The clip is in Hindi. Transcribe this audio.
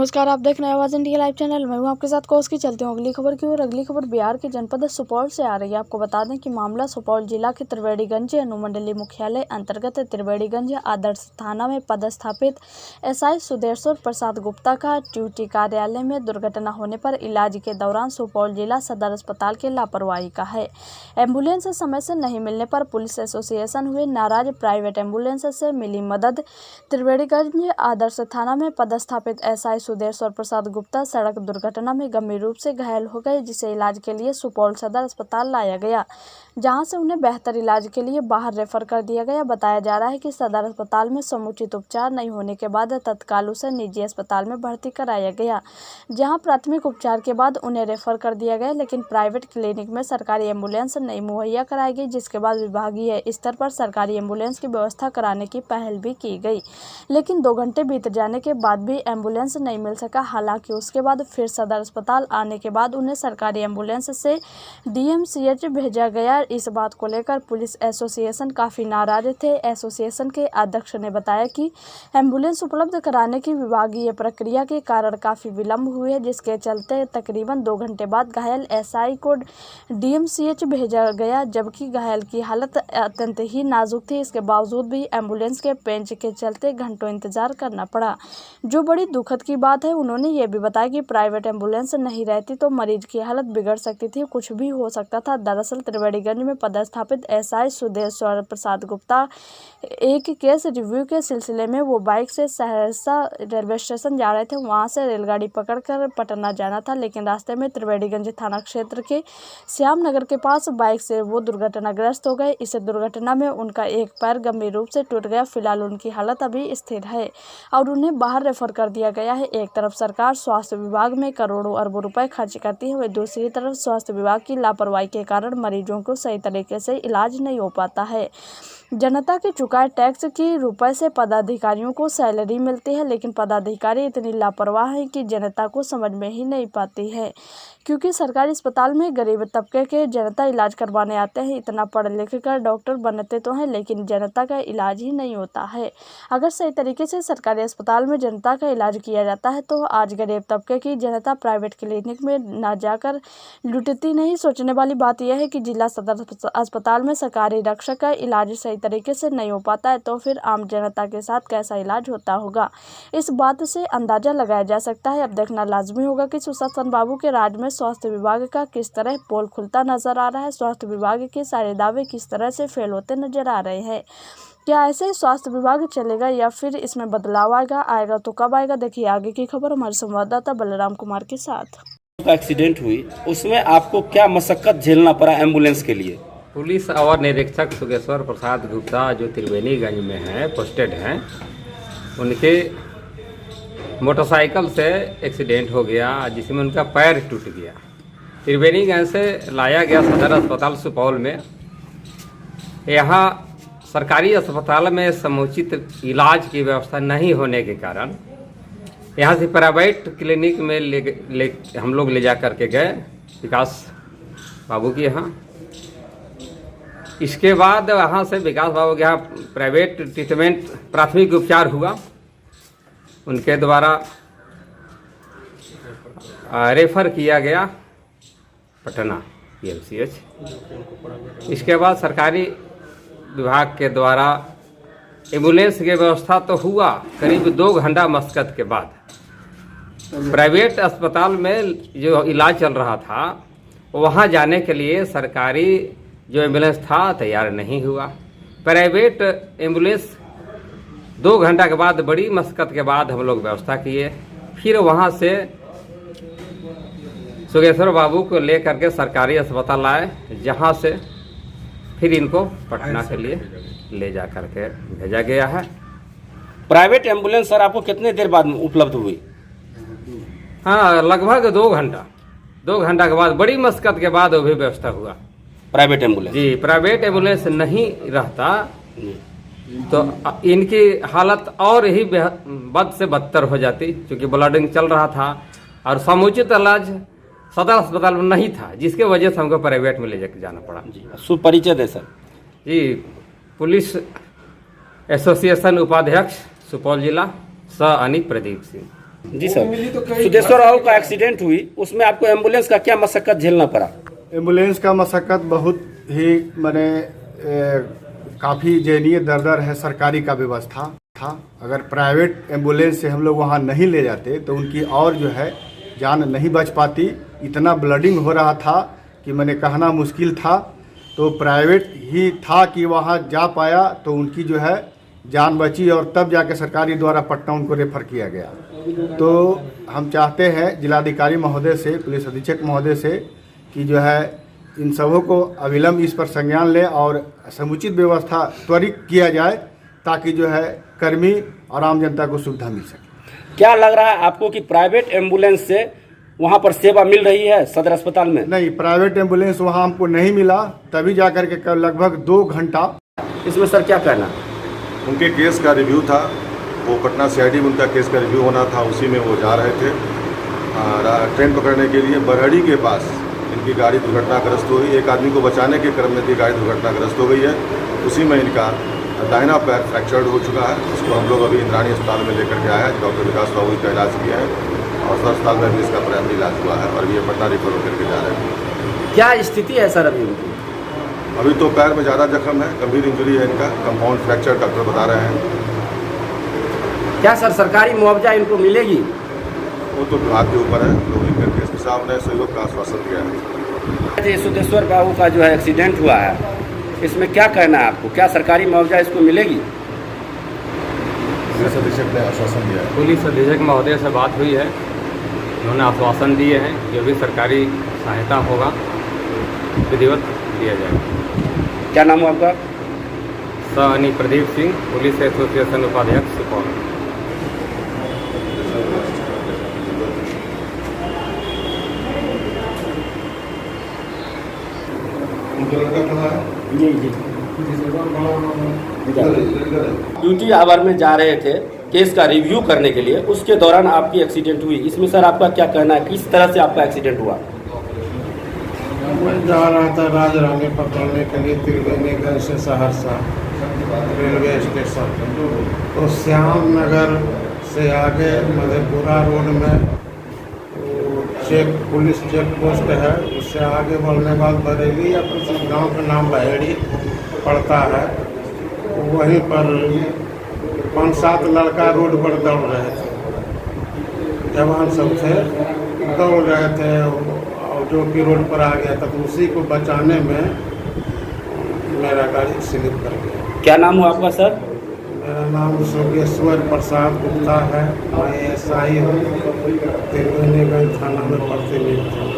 नमस्कार, आप देख रहे हैं आवाज़ इंडिया लाइव चैनल। मैं हूं आपके साथ कोस की। चलते हैं अगली खबर की ओर। अगली खबर बिहार के जनपद सुपौल से आ रही है। आपको बता दें कि मामला सुपौल जिला के त्रिवेणीगंज अनुमंडलीय मुख्यालय अंतर्गत त्रिवेणीगंज आदर्श थाना में पदस्थापित एसआई सुदेश्वर प्रसाद गुप्ता का ड्यूटी कार्यालय में दुर्घटना होने पर इलाज के दौरान सुपौल जिला सदर अस्पताल के लापरवाही का है। एम्बुलेंस समय से नहीं मिलने पर पुलिस एसोसिएशन हुए नाराज। प्राइवेट एम्बुलेंस से मिली मदद। त्रिवेणीगंज आदर्श थाना में पदस्थापित एसआई सुदेश्वर प्रसाद गुप्ता सड़क दुर्घटना में गंभीर रूप से घायल हो गए, जिसे इलाज के लिए सुपौल सदर अस्पताल लाया गया, जहां से उन्हें बेहतर इलाज के लिए बाहर रेफर कर दिया गया। बताया जा रहा है कि सदर अस्पताल में समुचित उपचार नहीं होने के बाद तत्काल उसे निजी अस्पताल में भर्ती कराया गया, जहां प्राथमिक उपचार के बाद उन्हें रेफर कर दिया गया। लेकिन प्राइवेट क्लिनिक में सरकारी एम्बुलेंस नहीं मुहैया कराई गई, जिसके बाद विभागीय स्तर पर सरकारी एम्बुलेंस की व्यवस्था कराने की पहल भी की गई, लेकिन 2 घंटे बीत जाने के बाद भी एम्बुलेंस नहीं मिल सका। हालांकि उसके बाद फिर सदर अस्पताल आने के बाद उन्हें सरकारी एम्बुलेंस से डीएमसीएच भेजा गया। इस बात को लेकर पुलिस एसोसिएशन काफ़ी नाराज थे। एसोसिएशन के अध्यक्ष ने बताया कि एम्बुलेंस उपलब्ध कराने की विभागीय प्रक्रिया के कारण काफ़ी विलंब हुए है, जिसके चलते तकरीबन 2 घंटे बाद घायल एसआई को डीएमसीएच भेजा गया, जबकि घायल की हालत अत्यंत ही नाजुक थी। इसके बावजूद भी एम्बुलेंस के पेंच के चलते घंटों इंतजार करना पड़ा, जो बड़ी दुखद की बात है। उन्होंने ये भी बताया कि प्राइवेट एम्बुलेंस नहीं रहती तो मरीज की हालत बिगड़ सकती थी, कुछ भी हो सकता था। दरअसल त्रिवेणीगंज में पदस्थापित एसआई सुदेश्वर प्रसाद गुप्ता एक केस रिव्यू के सिलसिले में वो बाइक से सहरसा रेलवे स्टेशन जा रहे थे। वहां से रेलगाड़ी पकड़कर पटना जाना था, लेकिन रास्ते में त्रिवेणीगंज थाना क्षेत्र के श्याम नगर के पास बाइक से वो दुर्घटनाग्रस्त हो गए। इस दुर्घटना में उनका एक पैर गंभीर रूप से टूट गया। फिलहाल उनकी हालत अभी स्थिर है और उन्हें बाहर रेफर कर दिया गया है। एक तरफ सरकार स्वास्थ्य विभाग में करोड़ों अरबों रुपए खर्च करती है, वहीं दूसरी तरफ स्वास्थ्य विभाग की लापरवाही के कारण मरीजों को सही तरीके से इलाज नहीं हो पाता है। जनता के चुकाए टैक्स के रुपए से पदाधिकारियों को सैलरी मिलती है, लेकिन पदाधिकारी इतनी लापरवाह हैं कि जनता को समझ में ही नहीं पाती है, क्योंकि सरकारी अस्पताल में गरीब तबके के जनता इलाज करवाने आते हैं। इतना पढ़ लिख कर डॉक्टर बनते तो हैं, लेकिन जनता का इलाज ही नहीं होता है। अगर सही तरीके से सरकारी अस्पताल में जनता का इलाज किया जाता है तो आज गरीब तबके की जनता प्राइवेट क्लिनिक में ना जाकर लुटती नहीं। सोचने वाली बात यह है कि जिला सदर अस्पताल में सरकारी रक्षक का इलाज सही तरीके से नहीं हो पाता है, तो फिर आम जनता के साथ कैसा इलाज होता होगा, इस बात से अंदाजा लगाया जा सकता है। अब देखना लाजमी होगा कि सुशासन बाबू के राज में स्वास्थ्य विभाग का किस तरह पोल खुलता नजर आ रहा है। स्वास्थ्य विभाग के सारे दावे किस तरह से फेल होते नजर आ रहे हैं। क्या ऐसे स्वास्थ्य विभाग चलेगा या फिर इसमें बदलाव आएगा तो कब आएगा? देखिए आगे की खबर हमारे संवाददाता बलराम कुमार के साथ। एक्सीडेंट हुई, उसमें आपको क्या मशक्कत झेलना पड़ा एम्बुलेंस के लिए? पुलिस अवर निरीक्षक सुदेश्वर प्रसाद गुप्ता जो त्रिवेणीगंज में हैं, पोस्टेड हैं, उनके मोटरसाइकिल से एक्सीडेंट हो गया, जिसमें उनका पैर टूट गया। त्रिवेणीगंज से लाया गया सदर अस्पताल सुपौल में। यहाँ सरकारी अस्पताल में समुचित इलाज की व्यवस्था नहीं होने के कारण यहाँ से प्राइवेट क्लिनिक में हम लोग ले जा करके गए विकास बाबू के यहाँ। इसके बाद वहाँ से विकास बाबू के यहाँ प्राइवेट ट्रीटमेंट प्राथमिक उपचार हुआ, उनके द्वारा रेफर किया गया पटना डीएमसीएच। इसके बाद सरकारी विभाग के द्वारा एम्बुलेंस की व्यवस्था तो हुआ, करीब 2 घंटा मशक्कत के बाद प्राइवेट अस्पताल में जो इलाज चल रहा था वहाँ जाने के लिए सरकारी जो एम्बुलेंस था तैयार नहीं हुआ। प्राइवेट एम्बुलेंस 2 घंटा के बाद बड़ी मशक्कत के बाद हम लोग व्यवस्था किए। फिर वहाँ से सुदेश्वर बाबू को ले करके सरकारी अस्पताल आए, जहाँ से फिर इनको पटना के लिए ले जा करके भेजा गया है। प्राइवेट एम्बुलेंस सर आपको कितने देर बाद उपलब्ध हुई? हाँ, लगभग 2 घंटा के बाद बड़ी मशक्कत के बाद वो भी व्यवस्था हुआ। प्राइवेट एम्बुलेंस जी, प्राइवेट एम्बुलेंस नहीं रहता तो इनकी हालत और ही बद से बदतर हो जाती, क्योंकि ब्लडिंग चल रहा था और समुचित इलाज सदर अस्पताल में नहीं था, जिसके वजह से हमको प्राइवेट में ले जाकर जाना पड़ा। जी, सुपरिचय दे सर। जी, पुलिस एसोसिएशन उपाध्यक्ष सुपौल जिला स अनिक प्रदीप सिंह। जी सर, सुदेश्वर राव का एक्सीडेंट हुई, उसमें आपको एम्बुलेंस का क्या मशक्कत झेलना पड़ा? एम्बुलेंस का मशक्कत बहुत ही माने काफ़ी दयनीय दर है। सरकारी का व्यवस्था था, अगर प्राइवेट एम्बुलेंस से हम लोग वहाँ नहीं ले जाते तो उनकी और जो है जान नहीं बच पाती। इतना ब्लडिंग हो रहा था कि मैंने कहना मुश्किल था। तो प्राइवेट ही था कि वहाँ जा पाया तो उनकी जो है जान बची और तब जाके सरकारी द्वारा पटना उनको रेफर किया गया। तो हम चाहते हैं जिलाधिकारी महोदय से, पुलिस अधीक्षक महोदय से कि जो है इन सबों को अविलंब इस पर संज्ञान लें और समुचित व्यवस्था त्वरित किया जाए ताकि जो है कर्मी और आम जनता को सुविधा मिल सके। क्या लग रहा है आपको कि प्राइवेट एम्बुलेंस से वहाँ पर सेवा मिल रही है सदर अस्पताल में? नहीं, प्राइवेट एम्बुलेंस वहाँ हमको नहीं मिला, तभी जा कर के लगभग 2 घंटा। इसमें सर क्या कहना? उनके केस का रिव्यू था, वो पटना सीआईडी में उनका केस का रिव्यू होना था, उसी में वो जा रहे थे ट्रेन पकड़ने के लिए। बरहड़ी के पास इनकी गाड़ी दुर्घटनाग्रस्त हुई। एक आदमी को बचाने के क्रम में इनकी गाड़ी दुर्घटनाग्रस्त हो गई है। उसी में इनका दाहिना पैर फ्रैक्चर्ड हो चुका है। उसको हम लोग अभी इंद्राणी अस्पताल में लेकर के आए हैं। डॉक्टर विकास बाबू का इलाज किया है और सदर अस्पताल में भी इसका प्राइमरी इलाज हुआ है और ये पटना रिफर होकर के जा रहे हैं। क्या स्थिति है सर अभी उनकी? अभी तो पैर में ज़्यादा जख्म है, गंभीर इंजरी है इनका, कंपाउंड फ्रैक्चर डॉक्टर बता रहे हैं। क्या सर सरकारी मुआवजा इनको मिलेगी? वो तो विभाग के ऊपर है, लोग लिख करके एसपी साहब ने सहयोग का आश्वासन दिया है। जी, सुदेश्वर बाबू का जो है एक्सीडेंट हुआ है, इसमें क्या कहना है आपको? क्या सरकारी मुआवजा इसको मिलेगी? पुलिस अधीक्षक ने आश्वासन दिया है। पुलिस अधीक्षक महोदय से बात हुई है, उन्होंने आश्वासन दिए हैं कि अभी सरकारी सहायता होगा, विधिवत दिया जाएगा। क्या नाम हुआ आपका? सहनी प्रदीप सिंह, पुलिस एसोसिएशन उपाध्यक्ष सुपौल। ड्यूटी आवर में जा रहे थे केस का रिव्यू करने के लिए, उसके दौरान आपकी एक्सीडेंट हुई। इसमें सर आपका क्या कहना है, किस तरह से आपका एक्सीडेंट हुआ? मैं जा रहा था राजरानी पकड़ने के लिए त्रिवेणीगंज से सहरसा रेलवे स्टेशन। तो श्याम नगर से आगे मधेपुरा रोड में पुलिस चेक पोस्ट है, उससे आगे बढ़ने के बाद बरेली या फिर गांव का नाम बहेड़ी पड़ता है। वहीं पर 5-7 लड़का रोड पर दौड़ रहे थे, जवान सब थे, दौड़ रहे थे और जो कि रोड पर आ गया था, तो उसी को बचाने में मेरा गाड़ी स्लिप कर गया। क्या नाम हुआ आपका सर? मेरा नाम योगेश्वर प्रसाद गुप्ता है, मैं एसआई हूँ, त्रिवेणीगंज थाना में प्रतिनियुक्त हूँ।